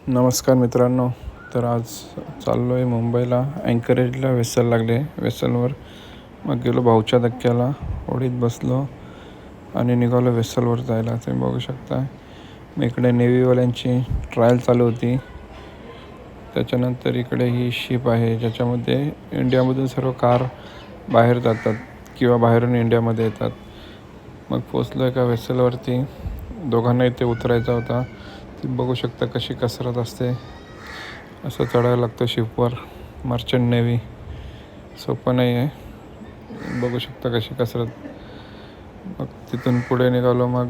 नमस्कार मित्रांनो. तर आज चाललो आहे मुंबईला. अँकरेजला वेसल लागले. वेसलवर मग गेलो भाऊच्या धक्क्याला, होडीत बसलो आणि निघालो वेसलवर जायला. तुम्ही बघू शकता मग इकडे नेव्हीवाल्यांची ट्रायल चालू होती. त्याच्यानंतर इकडे ही शिप आहे ज्याच्यामध्ये इंडियामधून सर्व कार बाहेर जातात किंवा बाहेरून इंडियामध्ये येतात. मग पोचलो एका वेसलवरती. दोघांना इथे उतरायचा होता. ती बघू शकता कशी कसरत असते. असं चढायला लागतं शिपवर. मर्चंट नेव्ही सोपं नाही आहे. बघू शकता कशी कसरत. मग तिथून पुढे निघालो. मग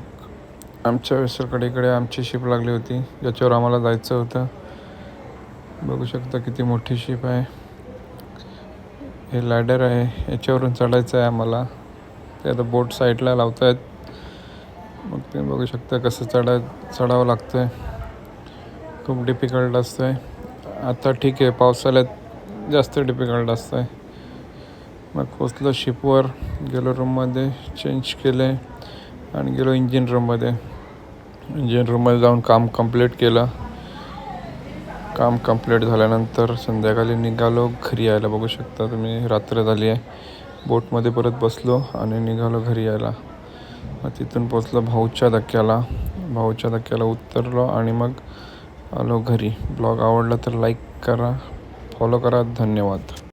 आमच्या वेसलकडे इकडे आमची शिप लागली होती ज्याच्यावर आम्हाला जायचं होतं. बघू शकता किती मोठी शिप आहे. हे लॅडर आहे, याच्यावरून चढायचं आहे आम्हाला. ते आता बोट साईडला लावत आहेत. मग ते बघू शकता कसं चढावं लागतं आहे. खूप डिफिकल्ट असतं आहे. आता ठीक आहे, पावसाळ्यात जास्त डिफिकल्ट असतं आहे. मग पोचलो शिपवर, गेलो रूममध्ये, चेंज केले आणि गेलो इंजिन रूममध्ये. इंजिन रूममध्ये जाऊन काम कंप्लीट केलं. काम कंप्लीट झाल्यानंतर संध्याकाळी निघालो घरी यायला. बघू शकता तुम्ही, रात्र झाली आहे. बोटमध्ये परत बसलो आणि निघालो घरी यायला. मग तिथून पोचलो भाऊच्या धक्क्याला उतरलो आणि मग आलो घरी. ब्लॉग आवडला तर लाईक करा, फॉलो करा. धन्यवाद.